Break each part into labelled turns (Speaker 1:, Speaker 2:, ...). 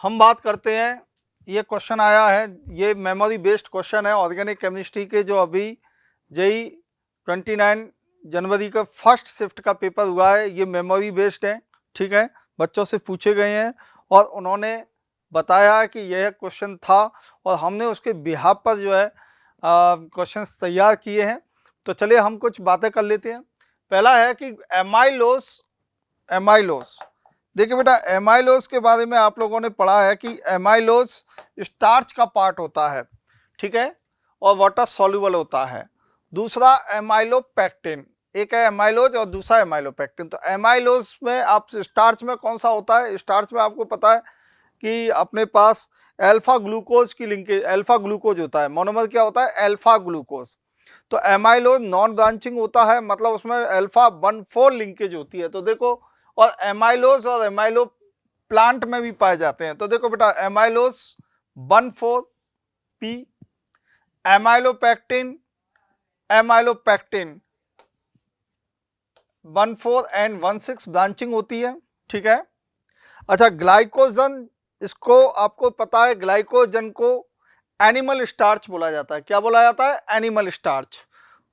Speaker 1: हम बात करते हैं, ये क्वेश्चन आया है, ये मेमोरी बेस्ड क्वेश्चन है ऑर्गेनिक केमिस्ट्री के, जो अभी जेई 29 जनवरी का फर्स्ट शिफ्ट का पेपर हुआ है। ये मेमोरी बेस्ड है, ठीक है, बच्चों से पूछे गए हैं और उन्होंने बताया कि यह क्वेश्चन था और हमने उसके बिहाफ पर जो है क्वेश्चन तैयार किए हैं। तो चलिए हम कुछ बातें कर लेते हैं। पहला है कि एमाइलोस। देखिए बेटा, एमाइलोस के बारे में आप लोगों ने पढ़ा है कि एमाइलोस स्टार्च का पार्ट होता है, ठीक है, और वाटर सॉल्युबल होता है। दूसरा एमाइलोपेक्टिन, एक है एमाइलोज और दूसरा एमाइलोपेक्टिन। तो एमाइलोस में आप स्टार्च में कौन सा होता है? स्टार्च में आपको पता है कि अपने पास अल्फा ग्लूकोज की लिंकेज, अल्फा ग्लूकोज होता है। मोनोमर क्या होता है? Alpha glucose. तो एमाइलोज नॉन ब्रांचिंग होता है, मतलब उसमें अल्फा 1,4 लिंकेज होती है। तो देखो, और एमाइलोज और एमाइलो प्लांट में भी पाए जाते हैं। तो देखो बेटा, amylose 1,4 P, amylopectin 1,4 and 1,6 branching होती है, ठीक है। अच्छा, ग्लाइकोजन, इसको आपको पता है, ग्लाइकोजन को एनिमल स्टार्च बोला जाता है। क्या बोला जाता है? Animal starch.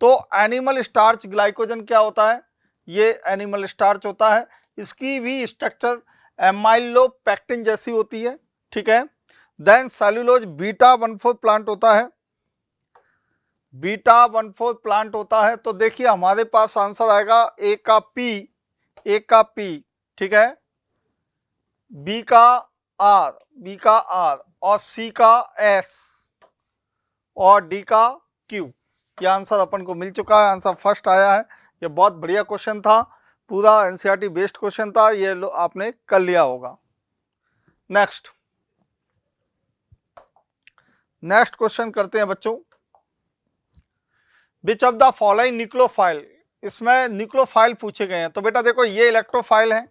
Speaker 1: तो एनिमल स्टार्च ग्लाइकोजन क्या होता है? ये एनिमल स्टार्च होता है। इसकी भी स्ट्रक्चर एमाइलोपेक्टिन जैसी होती है, ठीक है। देन सेल्यूलोज बीटा 1,4 प्लांट होता है, बीटा 1,4 प्लांट होता है। तो देखिए हमारे पास आंसर आएगा ए का पी, ठीक है, बी का आर और सी का एस और डी का क्यू। यह आंसर अपन को मिल चुका है, आंसर फर्स्ट आया है। यह बहुत बढ़िया क्वेश्चन था, पूरा एनसीईआरटी बेस्ड क्वेश्चन था, ये आपने कर लिया होगा। नेक्स्ट क्वेश्चन करते हैं बच्चों। Which of the following nucleophile, इसमें न्यूक्लियोफाइल पूछे गए हैं। तो बेटा देखो, ये इलेक्ट्रोफाइल है,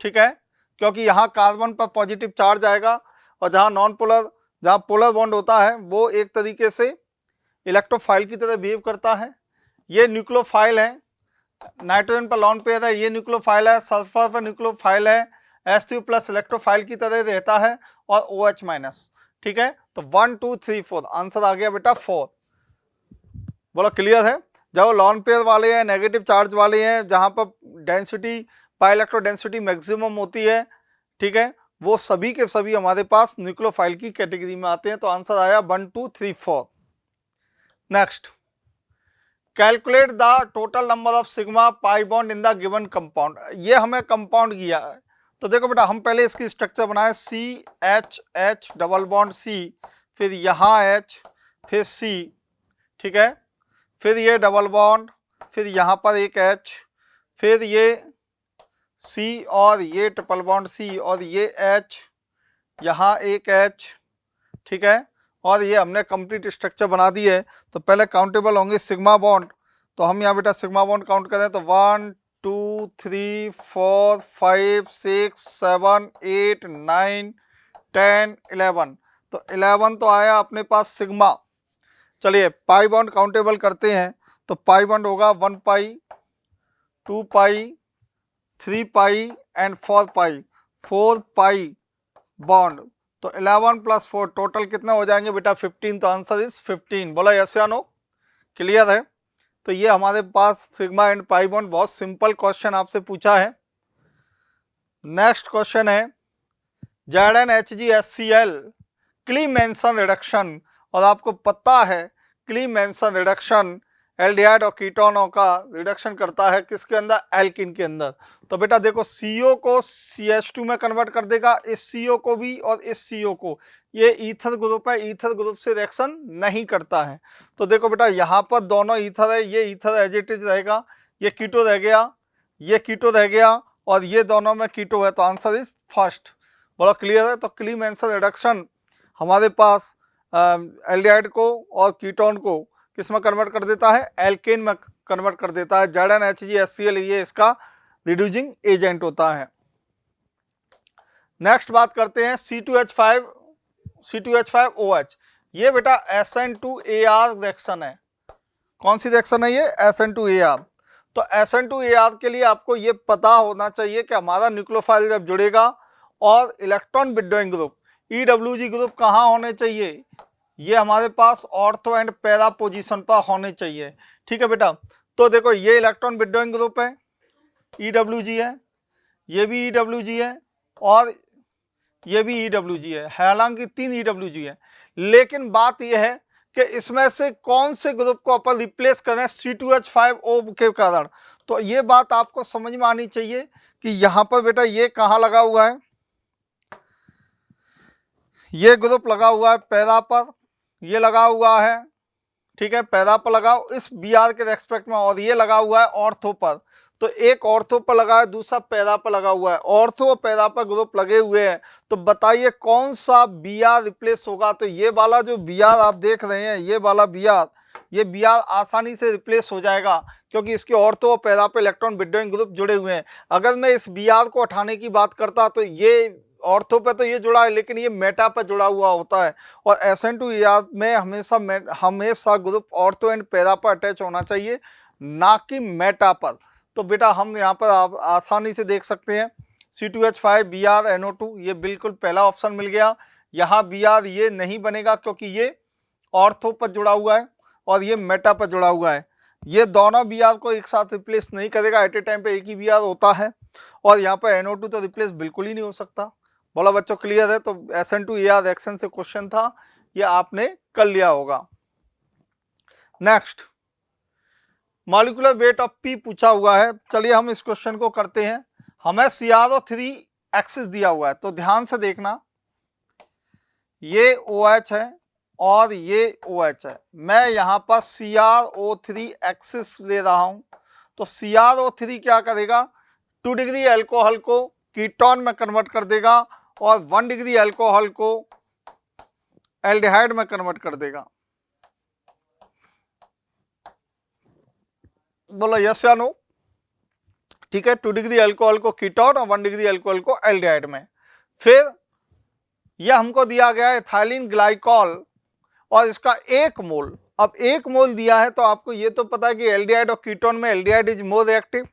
Speaker 1: ठीक है, क्योंकि यहाँ कार्बन पर पॉजिटिव चार्ज आएगा और जहाँ नॉन पोलर, जहाँ पोलर बॉन्ड होता है वो एक तरीके से इलेक्ट्रोफाइल की तरह बिहेव करता है। ये न्यूक्लियोफाइल है, नाइट्रोजन पर लॉन पेयर है, ये न्यूक्लियोफाइल है, सल्फर पर न्यूक्लियोफाइल है, H2+ इलेक्ट्रोफाइल की तरह रहता है और OH-, ठीक है। तो 1 2 3 4 आंसर आ गया बेटा 4। बोलो क्लियर है? जब लॉन पेयर वाले हैं, नेगेटिव चार्ज वाले हैं, जहां पर डेंसिटी, पाई इलेक्ट्रो डेंसिटी मैक्सिमम होती है, ठीक है, वो सभी के सभी हमारे पास न्यूक्लियोफाइल की कैटेगरी में आते हैं। तो आंसर आया 1 2 3 4। Next, calculate the total number of sigma pi bond in the given compound. ये हमें कंपाउंड किया है। तो देखो बेटा, हम पहले इसकी स्ट्रक्चर बनाए, CH डबल बॉन्ड C, फिर यहाँ H, फिर C, ठीक है, फिर ये डबल बॉन्ड, फिर यहाँ पर एक H, फिर ये C और ये ट्रिपल बॉन्ड C और ये H, यहाँ एक H, ठीक है, और ये हमने कंप्लीट स्ट्रक्चर बना दी है। तो पहले काउंटेबल होंगे सिग्मा बॉन्ड। तो हम यहाँ बेटा सिग्मा बॉन्ड काउंट करें तो 1 2 3 4 5 6 7 8 9 10 11। तो 11 तो आया अपने पास सिग्मा। चलिए पाई बॉन्ड काउंटेबल करते हैं। तो पाई बॉन्ड होगा 1 पाई, 2 पाई, 3 पाई एंड 4 पाई, 4 पाई बॉन्ड। तो 11 + 4 टोटल कितने हो जाएंगे बेटा? 15। तो आंसर इज 15। बोला यस या नो? क्लियर है? तो ये हमारे पास सिग्मा एंड पाई बॉन्ड, बहुत सिंपल क्वेश्चन आपसे पूछा है। नेक्स्ट क्वेश्चन है, ZnHgHCl क्लीमेंसन रिडक्शन। और आपको पता है क्लीमेंसन रिडक्शन एल्डिहाइड और कीटोनों का रिडक्शन करता है किसके अंदर? एल्किन के अंदर। तो बेटा देखो, CO को CH2 में कन्वर्ट कर देगा, इस CO को भी और इस CO को। ये ईथर ग्रुप है, ईथर ग्रुप से रिएक्शन नहीं करता है। तो देखो बेटा, यहाँ पर दोनों ईथर है, ये ईथर एज इट इज रहेगा, ये कीटो रह गया, ये कीटो रह गया और ये दोनों में कीटो है। तो आंसर इज फर्स्ट। बोलो क्लियर है? तो क्लीमेंसन रिडक्शन हमारे पास एल्डिहाइड को और कीटोन को किस में कन्वर्ट कर देता है? एल्केन में कन्वर्ट कर देता है। ZnHgHCl ये इसका रिड्यूसिंग एजेंट होता है। नेक्स्ट बात करते हैं C2H5OH। ये बेटा SN2AR रिएक्शन है। कौन सी रिएक्शन है ये? SN2AR। तो SN2AR के लिए आपको ये पता होना चाहिए कि हमारा न्यूक्लियोफाइल जब जुड़ेगा और electron windowing group EWG group कहाँ होने चाहिए, ये हमारे पास ऑर्थो एंड पैरा पोजीशन पर होने चाहिए। ठीक है बेटा, तो देखो ये इलेक्ट्रॉन विंडोइंग ग्रुप है, EWG है, ये भी EWG है और ये भी EWG है, हालांकि 3 EWG है, लेकिन बात यह है कि इसमें से कौन से ग्रुप को अपन रिप्लेस करें C2H5O के कारण। तो ये बात आपको समझ में आनी चाहिए कि यहाँ पर बेटा ये कहाँ लगा हुआ है, ये ग्रुप लगा हुआ है पैरा पर, ये लगा हुआ है, ठीक है, पैरा पर लगाओ इस BR के रेस्पेक्ट में, और ये लगा हुआ है ऑर्थो पर। तो एक ऑर्थो पर लगा है, दूसरा पैरा पर लगा हुआ है, ऑर्थो और पैरा पर ग्रुप लगे हुए हैं। तो बताइए कौन सा BR रिप्लेस होगा। तो ये वाला जो BR आप देख रहे हैं, ये वाला BR, ये BR आसानी से रिप्लेस हो जाएगा क्योंकि इसके ऑर्थो और पैरा पे इलेक्ट्रॉन विंडोइंग ग्रुप जुड़े हुए हैं। अगर मैं इस BR को हटाने की बात करता तो ये ऑर्थो पे तो ये जुड़ा है, लेकिन ये मेटा पर जुड़ा हुआ होता है, और SN2ER में हमेशा ग्रुप ऑर्थो एंड पैरा पर अटैच होना चाहिए, ना कि मेटा पर। तो बेटा हम यहाँ पर आप आसानी से देख सकते हैं C2H5 BR NO2, ये बिल्कुल पहला ऑप्शन मिल गया। यहाँ BR ये नहीं बनेगा क्योंकि ये ऑर्थो पर जुड़ा हुआ है और ये मेटा पर जुड़ा हुआ है, ये दोनों BR को एक साथ रिप्लेस नहीं करेगा, एट ए टाइम पे एक ही BR होता है। और यहाँ पर NO2 तो रिप्लेस बिल्कुल ही नहीं हो सकता। बोला बच्चों क्लियर है। तो SN2ER रिएक्शन से क्वेश्चन था, ये आपने कर लिया होगा। Next, molecular weight of P पूछा हुआ है। चलिए हम इस क्वेश्चन को करते हैं। हमें CrO3 एक्सिस दिया हुआ है, तो ध्यान से देखना, ये OH है और ये OH है। मैं यहाँ पर CrO3 एक्सिस ले रहा हूं, तो CrO3 क्या करेगा, 2 डिग्री एल्कोहल को कीटोन में कन्वर्ट कर देगा और 1 डिग्री एल्कोहल को एल्डिहाइड में कन्वर्ट कर देगा। बोलो यस या नो। ठीक है, 2 डिग्री एल्कोहल को कीटोन और 1 डिग्री एल्कोहल को एल्डिहाइड में। फिर यह हमको दिया गया है इथाइलिन ग्लाइकॉल और इसका 1 मोल। अब 1 मोल दिया है तो आपको ये तो पता है कि एल्डिहाइड और कीटोन में एल्डिहाइड इज मोर रिएक्टिव।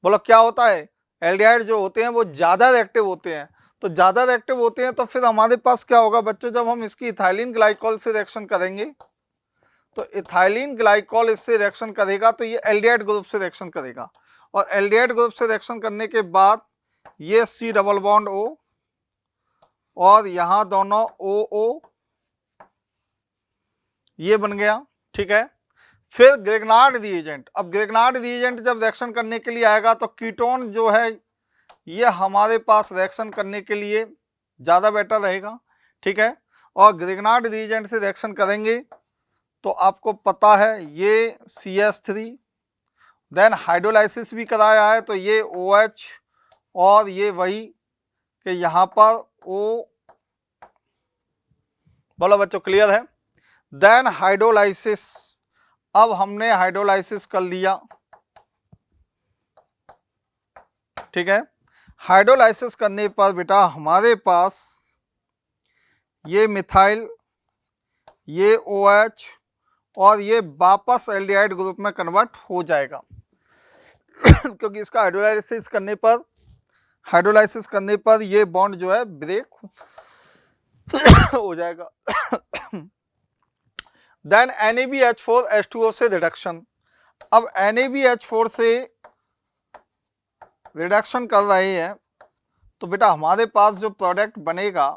Speaker 1: बोलो क्या होता है, एल्डिहाइड जो होते हैं वो ज्यादा रिएक्टिव होते हैं। तो ज्यादा रिएक्टिव होते हैं तो फिर हमारे पास क्या होगा बच्चों, जब हम इसकी इथाइलिन ग्लाइकॉल से रिएक्शन करेंगे तो इथाइलिन ग्लाइकॉल इससे रिएक्शन करेगा तो ये एल्डिहाइड ग्रुप से रिएक्शन करेगा, और एल्डिहाइड ग्रुप से रिएक्शन करने के बाद ये C डबल बॉन्ड O और यहां दोनों OO, ये बन गया। ठीक है, फिर ग्रेगनार्ड रिएजेंट। अब ग्रेगनार्ड रिएजेंट जब रिएक्शन करने के लिए आएगा तो कीटोन जो है ये हमारे पास रिएक्शन करने के लिए ज़्यादा बेटर रहेगा। ठीक है, और ग्रेगनार्ड रिएजेंट से रिएक्शन करेंगे तो आपको पता है ये CH3, देन हाइड्रोलाइसिस भी कराया है तो ये OH और ये वही कि यहाँ पर O। बोलो बच्चों क्लियर है। देन हाइड्रोलाइसिस, अब हमने हाइड्रोलाइसिस कर लिया। ठीक है, हाइड्रोलाइसिस करने पर बेटा हमारे पास ये मिथाइल, ये OH और ये वापस एल्डिहाइड ग्रुप में कन्वर्ट हो जाएगा क्योंकि इसका हाइड्रोलाइसिस करने पर ये बॉन्ड जो है ब्रेक हो जाएगा देन NaBH4H2O से रिडक्शन। अब NaBH4 से रिडक्शन कर रहे हैं तो बेटा हमारे पास जो प्रोडक्ट बनेगा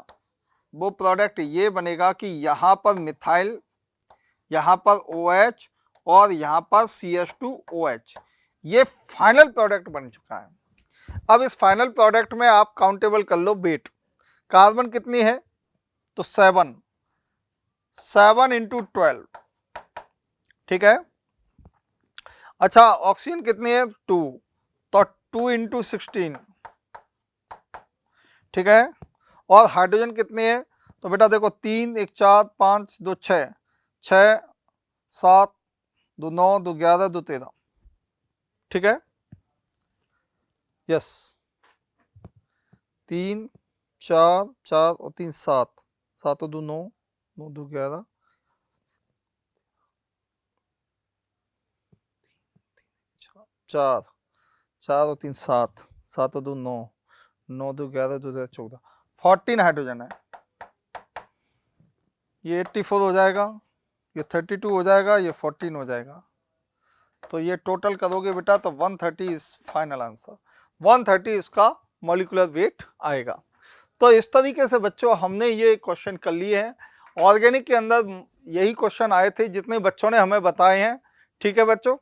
Speaker 1: वो प्रोडक्ट ये बनेगा कि यहाँ पर मिथाइल, यहाँ पर OH और यहाँ पर CH2OH, ये फाइनल प्रोडक्ट बन चुका है। अब इस फाइनल प्रोडक्ट में आप काउंटेबल कर लो वेट, कार्बन कितनी है तो 7 × 12। ठीक है, अच्छा ऑक्सीजन कितनी है 2, तो 2 × 16। ठीक है, और हाइड्रोजन कितनी है तो बेटा देखो 3 1 4 5 2 6 6 7 2 9 2 11 2 13। ठीक है, यस 3 4 4 और 3 7 7 और 2 9 9 2 11 4 4 और 3 7 7 और 2 9 9 2 11 2 14, 14 हाइड्रोजन है। ये 84 हो जाएगा, ये 32 हो जाएगा, ये 14 हो जाएगा। तो ये टोटल करोगे बेटा तो 130 इज फाइनल आंसर, 130 इसका मॉलिक्यूलर वेट आएगा। तो इस तरीके से बच्चों हमने ये क्वेश्चन कर लिए हैं। ऑर्गेनिक के अंदर यही क्वेश्चन आए थे जितने बच्चों ने हमें बताए हैं। ठीक है बच्चों।